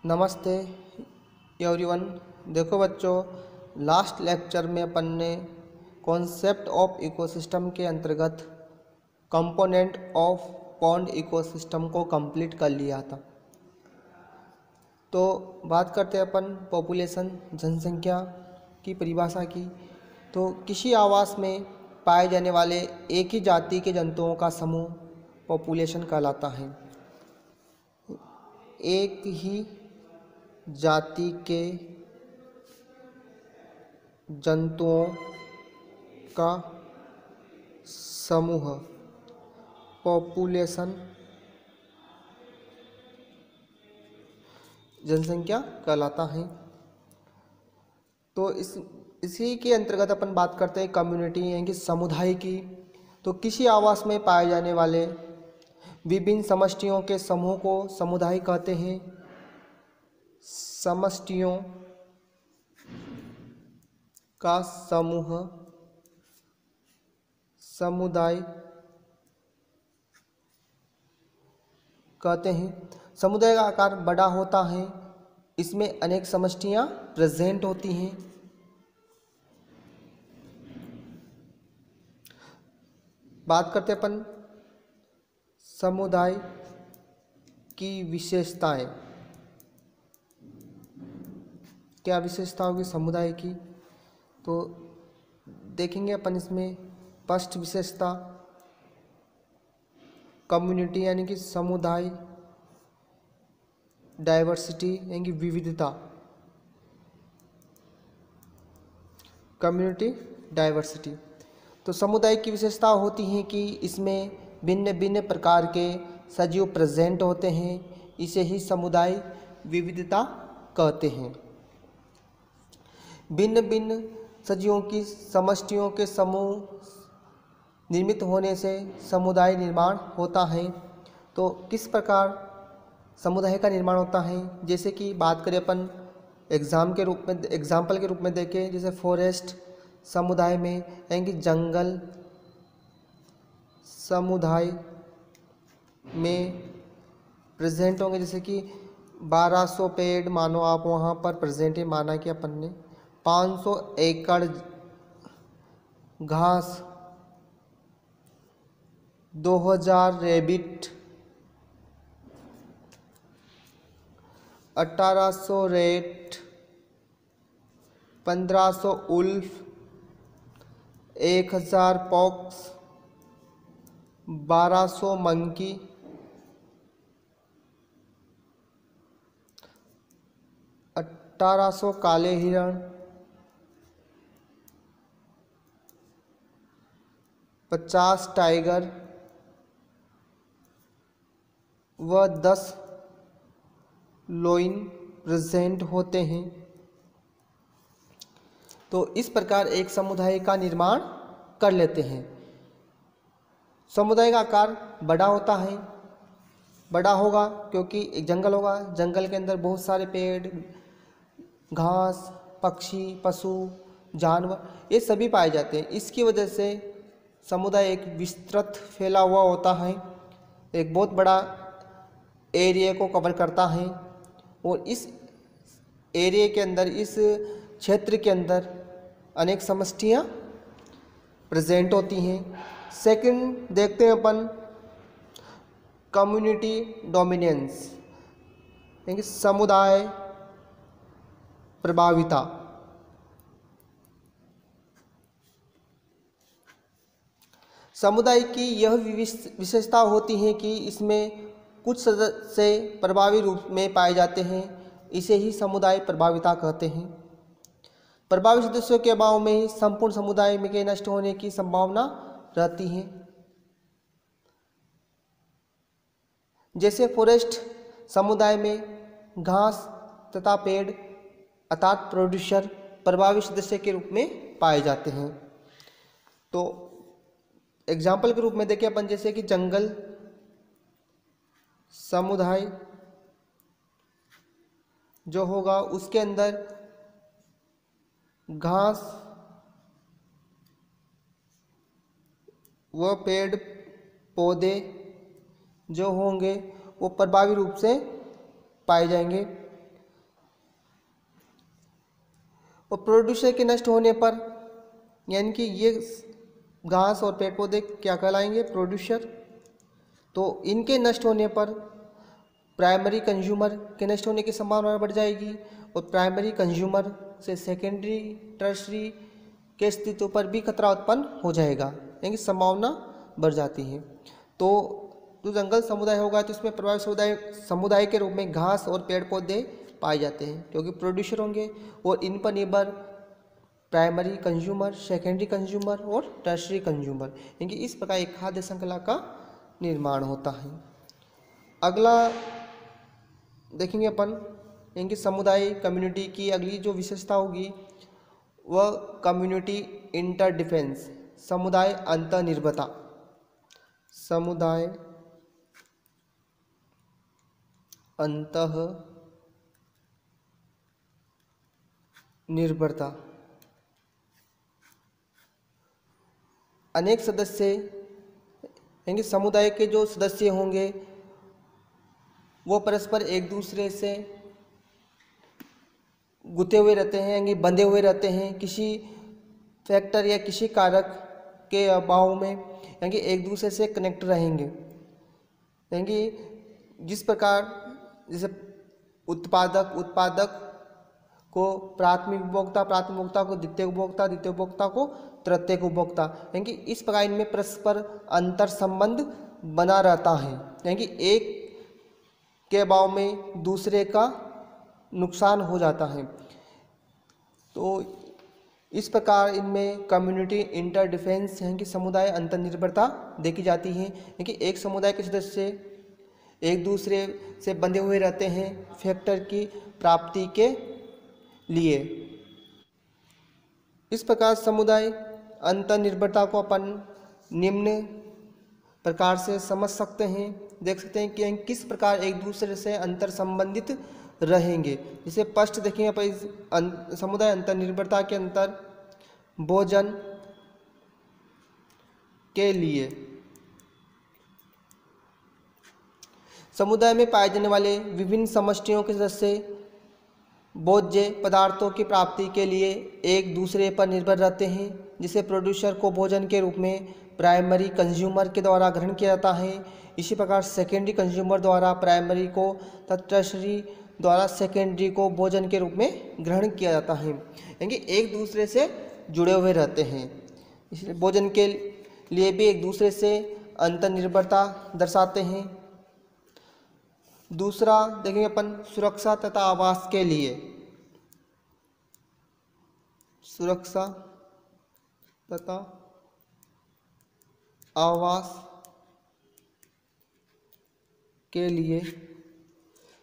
नमस्ते एवरीवन। देखो बच्चों, लास्ट लेक्चर में अपन ने कॉन्सेप्ट ऑफ इकोसिस्टम के अंतर्गत कंपोनेंट ऑफ पॉन्ड इकोसिस्टम को कंप्लीट कर लिया था। तो बात करते हैं अपन पॉपुलेशन, जनसंख्या की परिभाषा की। तो किसी आवास में पाए जाने वाले एक ही जाति के जंतुओं का समूह पॉपुलेशन कहलाता है। एक ही जाति के जंतुओं का समूह पॉपुलेशन जनसंख्या कहलाता है। तो इसी के अंतर्गत अपन बात करते हैं कम्युनिटी यानी कि समुदाय की। तो किसी आवास में पाए जाने वाले विभिन्न समष्टियों के समूह को समुदाय कहते हैं। समष्टियों का समूह समुदाय कहते हैं। समुदाय का आकार बड़ा होता है, इसमें अनेक समष्टियां प्रेजेंट होती हैं। बात करते हैं अपन समुदाय की विशेषताएं। क्या विशेषता होगी समुदाय की, तो देखेंगे अपन इसमें। फर्स्ट विशेषता कम्युनिटी यानी कि समुदाय, डाइवर्सिटी यानी कि विविधता, कम्युनिटी डाइवर्सिटी। तो समुदाय की विशेषता होती है कि इसमें भिन्न भिन्न प्रकार के सजीव प्रेजेंट होते हैं, इसे ही समुदाय विविधता कहते हैं। भिन्न भिन्न सजीवों की समष्टियों के समूह निर्मित होने से समुदाय निर्माण होता है। तो किस प्रकार समुदाय का निर्माण होता है, जैसे कि बात करें अपन एग्जाम्पल के रूप में देखें, जैसे फॉरेस्ट समुदाय में यानी कि जंगल समुदाय में प्रेजेंट होंगे। जैसे कि 1200 पेड़ मानो आप वहाँ पर प्रेजेंट है, माना कि अपन ने 500 एकड़ घास, 2000 rabbit, 1800 rat, 1500 wolf, 1000 fox, 1200 monkey, 1800 काले हिरण, 50 टाइगर व 10 लोइन प्रेजेंट होते हैं। तो इस प्रकार एक समुदाय का निर्माण कर लेते हैं। समुदाय का आकार बड़ा होता है, बड़ा होगा क्योंकि एक जंगल होगा, जंगल के अंदर बहुत सारे पेड़, घास, पक्षी, पशु, जानवर ये सभी पाए जाते हैं। इसकी वजह से समुदाय एक विस्तृत फैला हुआ होता है, एक बहुत बड़ा एरिया को कवर करता है। और इस एरिया के अंदर, इस क्षेत्र के अंदर अनेक समष्टियाँ प्रेजेंट होती हैं। सेकंड देखते हैं अपन कम्युनिटी डोमिनेंस यानी कि समुदाय प्रभाविता। समुदाय की यह विशेषता होती है कि इसमें कुछ सदस्य प्रभावी रूप में पाए जाते हैं, इसे ही समुदाय प्रभाविता कहते हैं। प्रभावी सदस्यों के अभाव में ही संपूर्ण समुदाय में के नष्ट होने की संभावना रहती है। जैसे फॉरेस्ट समुदाय में घास तथा पेड़ अर्थात प्रोड्यूसर प्रभावी सदस्य के रूप में पाए जाते हैं। तो एग्जाम्पल के रूप में देखें अपन, जैसे कि जंगल समुदाय जो होगा उसके अंदर घास व पेड़ पौधे जो होंगे वो प्रभावी रूप से पाए जाएंगे। और प्रोड्यूसर के नष्ट होने पर, यानी कि ये घास और पेड़ पौधे क्या कहलाएंगे, प्रोड्यूसर। तो इनके नष्ट होने पर प्राइमरी कंज्यूमर के नष्ट होने की संभावना बढ़ जाएगी और प्राइमरी कंज्यूमर से सेकेंडरी टर्शरी के अस्तित्व पर भी खतरा उत्पन्न हो जाएगा, यानी संभावना बढ़ जाती है। तो जो जंगल समुदाय होगा तो उसमें प्रभावित समुदाय के रूप में घास और पेड़ पौधे पाए जाते हैं, क्योंकि प्रोड्यूसर होंगे और इन पर निर्भर प्राइमरी कंज्यूमर, सेकेंडरी कंज्यूमर और टर्शरी कंज्यूमर, यानी इस प्रकार एक खाद्य श्रृंखला का निर्माण होता है। अगला देखेंगे अपन, यानी समुदाय कम्युनिटी की अगली जो विशेषता होगी वह कम्युनिटी इंटरडिफेंस, समुदाय अंतर्निर्भरता। समुदाय अंतर्निर्भरता। अनेक सदस्य, यानी समुदाय के जो सदस्य होंगे वो परस्पर एक दूसरे से गुथे हुए रहते हैं, यानी बंधे हुए रहते हैं किसी फैक्टर या किसी कारक के अभाव में, यानी एक दूसरे से कनेक्ट रहेंगे। यानी जिस प्रकार जैसे उत्पादक को प्राथमिक उपभोक्ता, प्राथमिक उपभोक्ता को द्वितीय उपभोक्ता, द्वितीय उपभोक्ता को तृतीयक उपभोक्ता, यानी इस प्रकार इनमें परस्पर अंतर संबंध बना रहता है, यानी एक के अभाव में दूसरे का नुकसान हो जाता है। तो इस प्रकार इनमें कम्युनिटी इंटरडिफेंस, यानी कि समुदाय अंतर्निर्भरता देखी जाती है, यानी एक समुदाय के सदस्य एक दूसरे से बंधे हुए रहते हैं फैक्टर की प्राप्ति के लिए। इस प्रकार समुदाय अंतर्निर्भरता को अपन निम्न प्रकार से समझ सकते हैं, देख सकते हैं कि किस प्रकार एक दूसरे से अंतर संबंधित रहेंगे। जैसे स्पष्ट देखेंगे पर इस समुदाय अंतर्निर्भरता के अंतर भोजन के लिए समुदाय में पाए जाने वाले विभिन्न समष्टियों के सदस्य भोज्य पदार्थों की प्राप्ति के लिए एक दूसरे पर निर्भर रहते हैं। जिसे प्रोड्यूसर को भोजन के रूप में प्राइमरी कंज्यूमर के द्वारा ग्रहण किया जाता है, इसी प्रकार सेकेंडरी कंज्यूमर द्वारा प्राइमरी को तथा टर्शरी द्वारा सेकेंडरी को भोजन के रूप में ग्रहण किया जाता है, यानी एक दूसरे से जुड़े हुए रहते हैं। इसलिए भोजन के लिए भी एक दूसरे से अंतर्निर्भरता दर्शाते हैं। दूसरा देखेंगे अपन सुरक्षा तथा आवास के लिए। सुरक्षा तथा आवास के लिए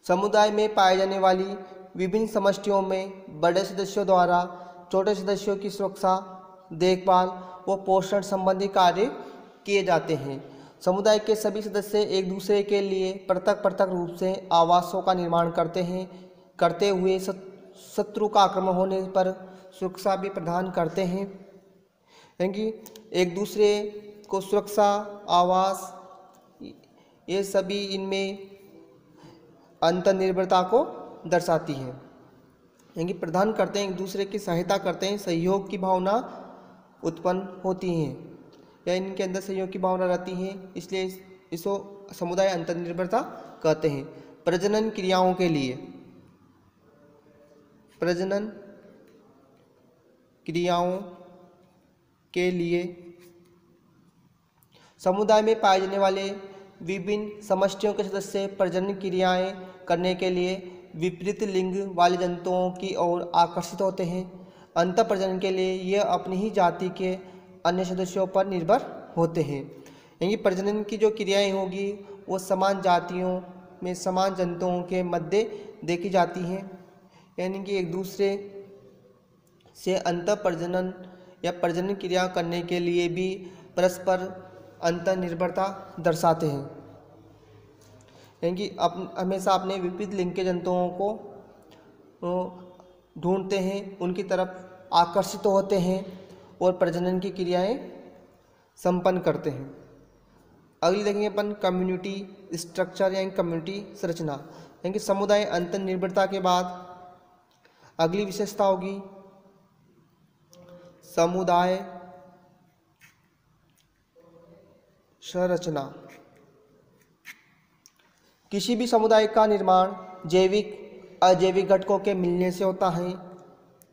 समुदाय में पाए जाने वाली विभिन्न समष्टियों में बड़े सदस्यों द्वारा छोटे सदस्यों की सुरक्षा, देखभाल व पोषण संबंधी कार्य किए जाते हैं। समुदाय के सभी सदस्य एक दूसरे के लिए पृथक रूप से आवासों का निर्माण करते हुए शत्रु का आक्रमण होने पर सुरक्षा भी प्रदान करते हैं, यानी एक दूसरे को सुरक्षा, आवास, ये सभी इनमें अंतर्निर्भरता को दर्शाती है, यानी प्रदान करते हैं, एक दूसरे की सहायता करते हैं, सहयोग की भावना उत्पन्न होती है या इनके अंदर सहयोग की भावना रहती है, इसलिए इसको समुदाय अंतर्निर्भरता कहते हैं। प्रजनन क्रियाओं के लिए, प्रजनन क्रियाओं के लिए समुदाय में पाए जाने वाले विभिन्न समष्टियों के सदस्य प्रजनन क्रियाएं करने के लिए विपरीत लिंग वाले जंतुओं की ओर आकर्षित होते हैं। अंतः प्रजनन के लिए यह अपनी ही जाति के अन्य सदस्यों पर निर्भर होते हैं, यानी प्रजनन की जो क्रियाएं होगी वो समान जातियों में समान जंतुओं के मध्य देखी जाती हैं, यानी कि एक दूसरे से अंतः प्रजनन या प्रजनन क्रिया करने के लिए भी परस्पर अंतर्निर्भरता दर्शाते हैं, यानी कि हमेशा अपने विपरीत लिंग के जंतुओं को ढूंढते हैं, उनकी तरफ आकर्षित होते हैं और प्रजनन की क्रियाएं संपन्न करते हैं। अगली देखेंगे अपन कम्युनिटी स्ट्रक्चर यानी कम्युनिटी संरचना, यानी कि समुदाय अंतर्निर्भरता के बाद अगली विशेषता होगी समुदाय संरचना। किसी भी समुदाय का निर्माण जैविक अजैविक घटकों के मिलने से होता है।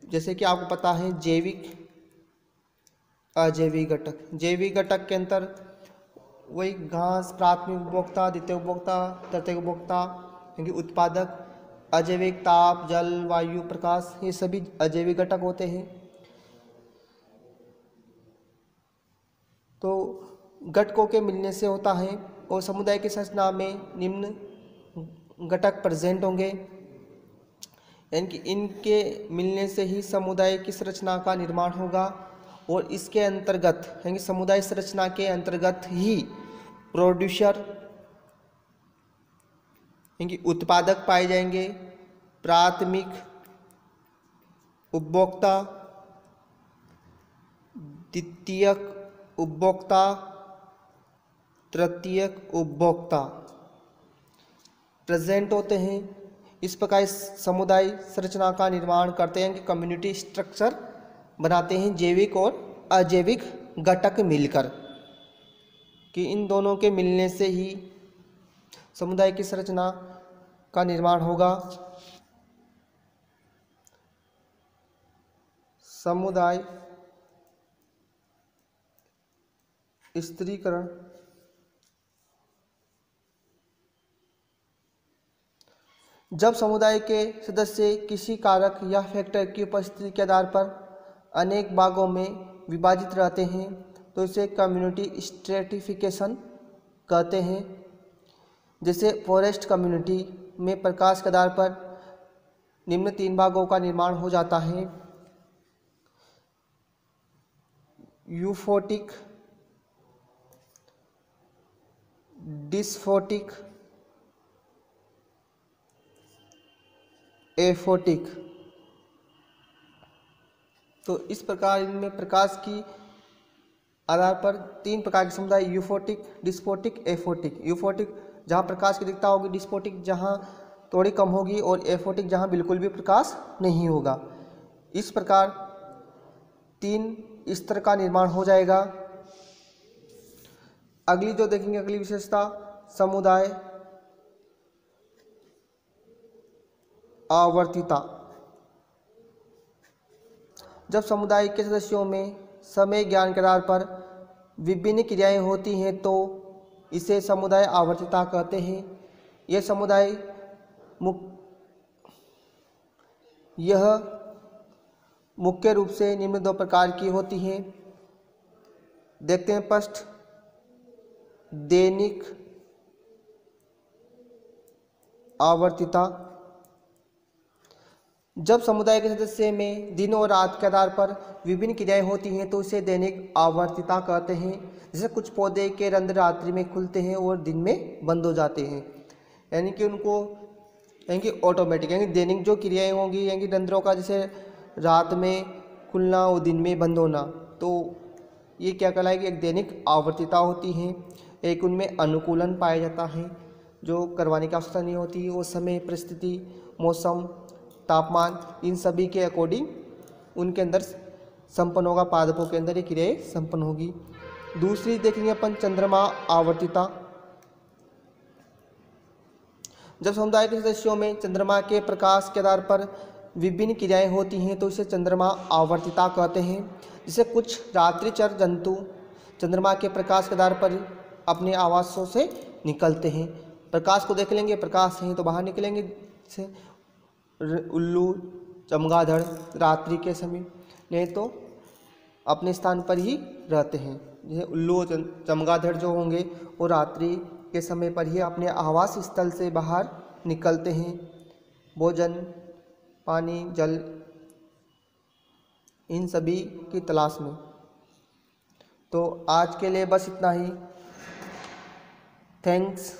जैसे कि आपको पता है जैविक अजैविक घटक। जैविक घटक के अंतर वही घास, प्राथमिक उपभोक्ता, द्वितीय उपभोक्ता, तृतीय उपभोक्ता यानी उत्पादक। अजैविक ताप, जल, वायु, प्रकाश, ये सभी अजैविक घटक होते हैं। तो घटकों के मिलने से होता है। और समुदाय की संरचना में निम्न घटक प्रेजेंट होंगे, यानी कि इनके मिलने से ही समुदाय की संरचना का निर्माण होगा। और इसके अंतर्गत यानी समुदाय संरचना के अंतर्गत ही प्रोड्यूसर यानी उत्पादक पाए जाएंगे, प्राथमिक उपभोक्ता, द्वितीयक उपभोक्ता, तृतीयक उपभोक्ता प्रेजेंट होते हैं। इस प्रकार समुदाय संरचना का निर्माण करते हैं कि कम्युनिटी स्ट्रक्चर बनाते हैं जैविक और अजैविक घटक मिलकर, कि इन दोनों के मिलने से ही समुदाय की संरचना का निर्माण होगा। समुदाय स्थिरीकरण। जब समुदाय के सदस्य किसी कारक या फैक्टर की उपस्थिति के आधार पर अनेक भागों में विभाजित रहते हैं तो इसे कम्युनिटी स्ट्रेटिफिकेशन कहते हैं। जैसे फॉरेस्ट कम्युनिटी में प्रकाश के आधार पर निम्न 3 भागों का निर्माण हो जाता है: यूफोटिक, डिस्फोटिक, एफोटिक। तो इस प्रकार इनमें प्रकाश की आधार पर 3 प्रकार के समुदाय यूफोटिक, डिस्फोटिक, एफोटिक। यूफोटिक जहाँ प्रकाश की दिखता होगी, डिस्फोटिक जहाँ थोड़ी कम होगी, और एफोटिक जहाँ बिल्कुल भी प्रकाश नहीं होगा। इस प्रकार 3 स्तर का निर्माण हो जाएगा। अगली जो देखेंगे, अगली विशेषता समुदाय आवर्तिता। जब समुदाय के सदस्यों में समय ज्ञान के आधार पर विभिन्न क्रियाएं होती हैं तो इसे समुदाय आवर्तिता कहते हैं। यह समुदाय यह मुख्य रूप से निम्न 2 प्रकार की होती हैं। देखते हैं फर्स्ट, दैनिक आवर्तिता। जब समुदाय के सदस्य में दिन और रात के आधार पर विभिन्न क्रियाएं होती हैं तो इसे दैनिक आवर्तिता कहते हैं। जैसे कुछ पौधे के रंध्र रात्रि में खुलते हैं और दिन में बंद हो जाते हैं, यानी कि उनको यानी कि ऑटोमेटिक यानी दैनिक जो क्रियाएं होंगी, यानी कि रंध्रों का जैसे रात में खुलना और दिन में बंद होना, तो ये क्या कहलाएगी, एक दैनिक आवर्तिता होती है। एक उनमें अनुकूलन पाया जाता है जो करवाने की आवश्यकता नहीं होती। वो समय, परिस्थिति, मौसम, तापमान, इन सभी के अकॉर्डिंग उनके अंदर संपन्न होगा, पादपों के अंदर ये क्रियाएं संपन्न होगी। दूसरी देखेंगे अपन चंद्रमा आवर्तिता। जब समुदाय के सदस्यों में चंद्रमा के प्रकाश के आधार पर विभिन्न क्रियाएं होती हैं तो इसे चंद्रमा आवर्तिता कहते हैं। जिसे कुछ रात्रिचर जंतु चंद्रमा के प्रकाश के आधार पर अपने आवासों से निकलते हैं। प्रकाश को देख लेंगे, प्रकाश है तो बाहर निकलेंगे। जैसे उल्लू, चमगादड़ रात्रि के समय, नहीं तो अपने स्थान पर ही रहते हैं। जैसे उल्लू, चमगादड़ जो होंगे वो रात्रि के समय पर ही अपने आवास स्थल से बाहर निकलते हैं, भोजन, पानी, जल, इन सभी की तलाश में। तो आज के लिए बस इतना ही। थैंक्स।